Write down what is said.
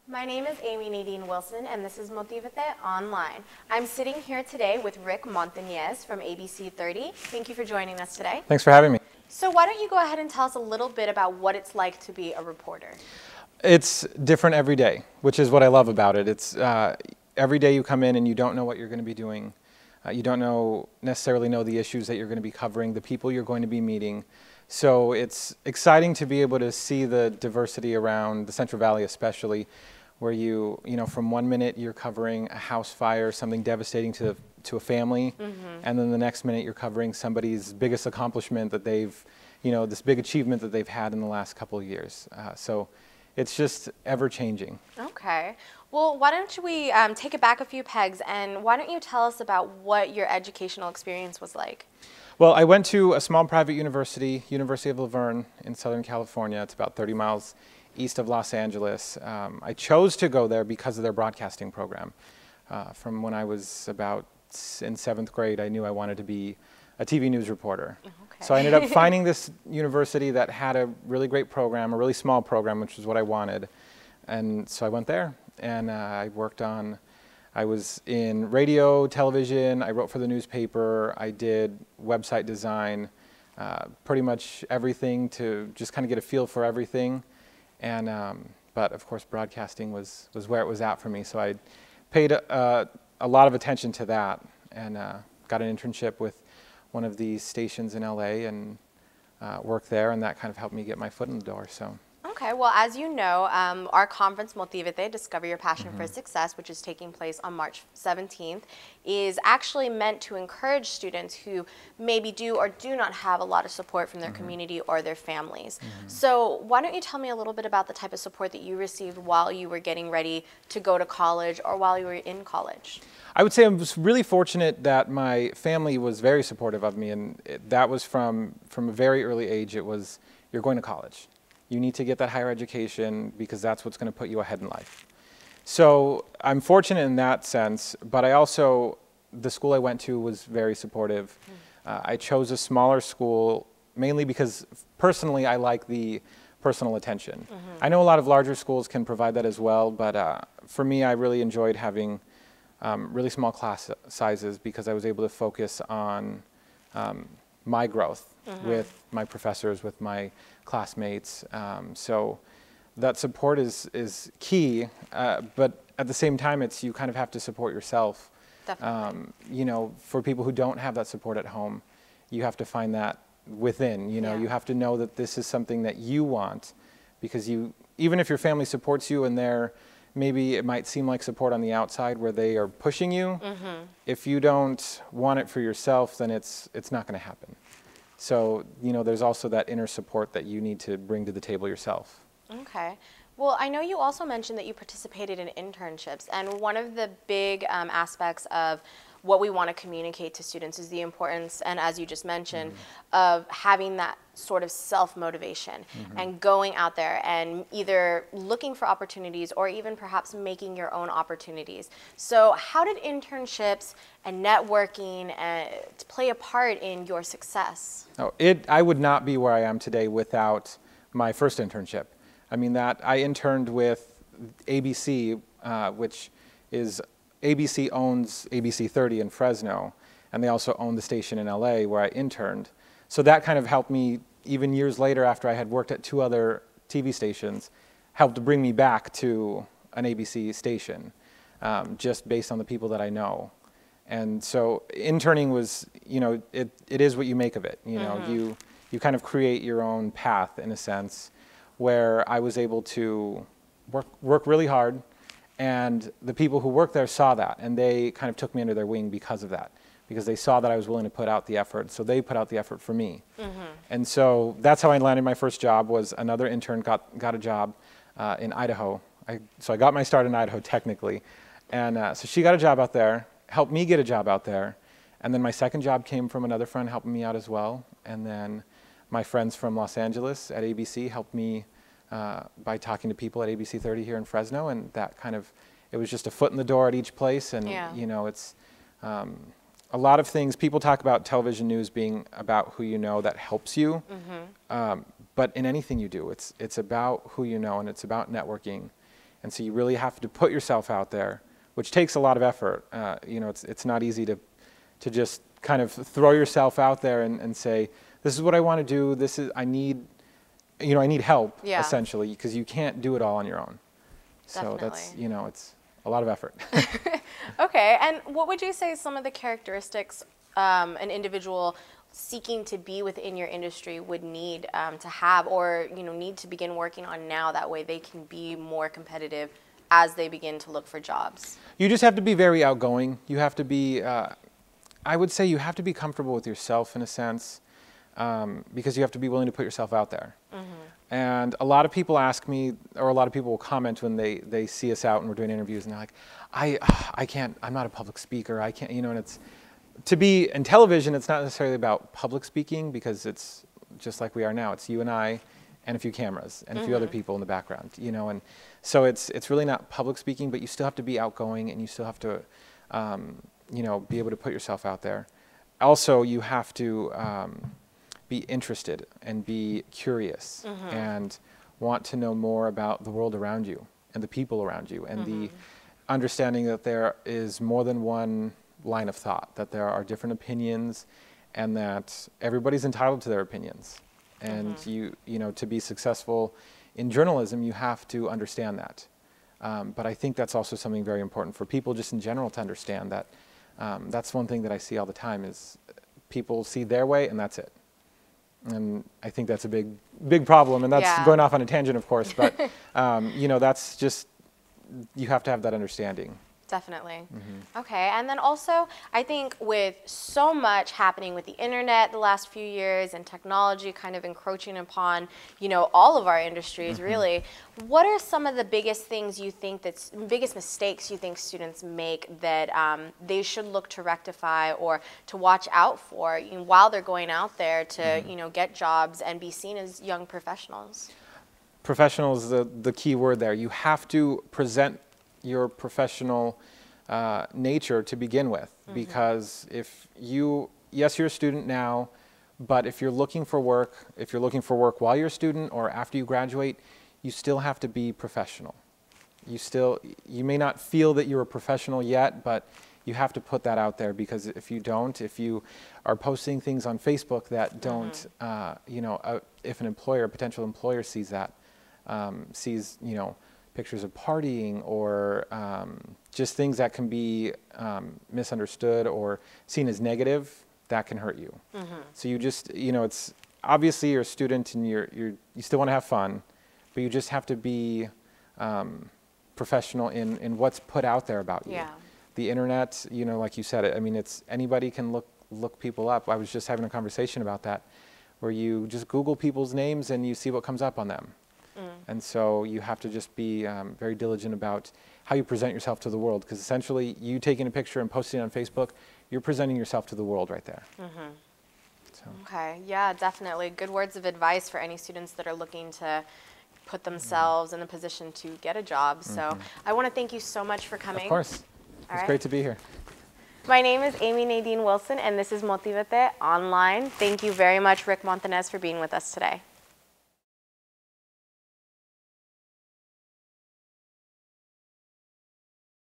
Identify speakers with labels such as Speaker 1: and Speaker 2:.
Speaker 1: My name is Amy Nadine Wilson, and this is Motívate Online. I'm sitting here today with Rick Montanez from ABC 30. Thank you for joining us today.
Speaker 2: Thanks for having me.
Speaker 1: So why don't you go ahead and tell us a little bit about what it's like to be a reporter?
Speaker 2: It's different every day, which is what I love about it. It's every day you come in and you don't know what you're going to be doing. You don't necessarily know the issues that you're going to be covering, the people you're going to be meeting. So it's exciting to be able to see the diversity around the Central Valley especially, where you know, from one minute you're covering a house fire, something devastating to a family, and then the next minute you're covering somebody's biggest accomplishment that they've, you know, this big achievement that they've had in the last couple of years. So it's just ever changing.
Speaker 1: Okay. Well, why don't we take it back a few pegs, and why don't you tell us about what your educational experience was like?
Speaker 2: Well, I went to a small private university, University of Laverne in Southern California. It's about 30 miles east of Los Angeles. I chose to go there because of their broadcasting program. From when I was about in 7th grade, I knew I wanted to be a TV news reporter.
Speaker 1: Okay.
Speaker 2: So I ended up finding this university that had a really great program, a really small program, which is what I wanted. And so I went there, and I was in radio, television, I wrote for the newspaper, I did website design, pretty much everything to just kind of get a feel for everything. And but of course broadcasting was where it was at for me, so I paid a lot of attention to that, and got an internship with one of these stations in LA and worked there, and that kind of helped me get my foot in the door. So.
Speaker 1: Okay, well, as you know, our conference, Motívate, Discover Your Passion for Success, which is taking place on March 17th, is actually meant to encourage students who maybe do or do not have a lot of support from their community or their families. So why don't you tell me a little bit about the type of support that you received while you were getting ready to go to college or while you were in college?
Speaker 2: I would say I was really fortunate that my family was very supportive of me, and that was from a very early age. It was, you're going to college. You need to get that higher education because that's what's going to put you ahead in life. So I'm fortunate in that sense, but I also, the school I went to was very supportive. I chose a smaller school mainly because personally I like the personal attention. I know a lot of larger schools can provide that as well, but for me I really enjoyed having really small class sizes because I was able to focus on my growth with my professors, with my classmates. So that support is key, but at the same time, you kind of have to support yourself.
Speaker 1: Definitely.
Speaker 2: You know, for people who don't have that support at home, you have to find that within. You know, you have to know that this is something that you want, because even if your family supports you and maybe it might seem like support on the outside where they are pushing you, if you don't want it for yourself, then it's not going to happen. So, you know, there's also that inner support that you need to bring to the table yourself.
Speaker 1: Okay. Well, I know you also mentioned that you participated in internships, and one of the big aspects of what we want to communicate to students is the importance, and as you just mentioned, of having that sort of self-motivation and going out there and either looking for opportunities or even perhaps making your own opportunities. So how did internships and networking play a part in your success?
Speaker 2: Oh, I would not be where I am today without my first internship. I mean, I interned with ABC, which is ABC owns ABC 30 in Fresno, and they also own the station in LA where I interned. So that kind of helped me, even years later after I had worked at 2 other TV stations, helped to bring me back to an ABC station, just based on the people that I know. And so interning was, you know, it is what you make of it. You know, you kind of create your own path in a sense, where I was able to work really hard. And the people who worked there saw that, and they kind of took me under their wing because of that, because they saw that I was willing to put out the effort, so they put out the effort for me. And so that's how I landed my first job. Was another intern got a job in Idaho. So I got my start in Idaho technically, and so she got a job out there, helped me get a job out there, and then my second job came from another friend helping me out as well, and then my friends from Los Angeles at ABC helped me by talking to people at ABC 30 here in Fresno, and that kind of, it was just a foot in the door at each place. And you know, it's a lot of things. People talk about television news being about who you know that helps you, but in anything you do, it's about who you know, and it's about networking. And so you really have to put yourself out there, which takes a lot of effort. You know, it's not easy to just kind of throw yourself out there and say, this is what I want to do. This is, I need help, essentially, because you can't do it all on your own. So that's, you know, it's a lot of effort.
Speaker 1: Okay, and what would you say some of the characteristics an individual seeking to be within your industry would need to have, or need to begin working on now, that way they can be more competitive as they begin to look for jobs?
Speaker 2: You just have to be very outgoing. You have to be, I would say you have to be comfortable with yourself in a sense, because you have to be willing to put yourself out there. And a lot of people ask me, or a lot of people will comment when they see us out and we're doing interviews, and they're like, I can't, I'm not a public speaker, I can't, and it's, to be in television, it's not necessarily about public speaking, because it's just like we are now. It's you and I and a few cameras and a few other people in the background, and so it's really not public speaking, but you still have to be outgoing, and you still have to, be able to put yourself out there. Also, you have to be interested and be curious and want to know more about the world around you and the people around you, and the understanding that there is more than one line of thought, that there are different opinions, and that everybody's entitled to their opinions. And to be successful in journalism, you have to understand that. But I think that's also something very important for people just in general to understand, that that's one thing that I see all the time, is people see their way and that's it. And I think that's a big problem, and that's going off on a tangent, of course, but that's just, you have to have that understanding.
Speaker 1: Definitely. Okay, and then also, I think with so much happening with the internet the last few years, and technology kind of encroaching upon, all of our industries, really, what are some of the biggest things you think biggest mistakes you think students make that they should look to rectify or to watch out for while they're going out there to, get jobs and be seen as young professionals?
Speaker 2: Professional is the key word there. You have to present your professional nature to begin with, because if yes, you're a student now, but if you're looking for work while you're a student or after you graduate, you still have to be professional. You may not feel that you're a professional yet, but you have to put that out there, because if you don't, if you are posting things on Facebook that don't, if a potential employer sees that, sees, pictures of partying or just things that can be misunderstood or seen as negative, that can hurt you. So you just, it's obviously you're a student and you still want to have fun, but you just have to be professional in what's put out there about you.
Speaker 1: Yeah.
Speaker 2: The internet, like you said, I mean, it's anybody can look people up. I was just having a conversation about that, where you just Google people's names and you see what comes up on them. And so you have to just be very diligent about how you present yourself to the world, because essentially you taking a picture and posting it on Facebook, you're presenting yourself to the world right there. So. Okay,
Speaker 1: yeah, definitely. Good words of advice for any students that are looking to put themselves in the position to get a job. So I want to thank you so much for coming.
Speaker 2: Of course. It's great to be here.
Speaker 1: My name is Amy Nadine Wilson, and this is Motívate Online. Thank you very much, Rick Montanez, for being with us today.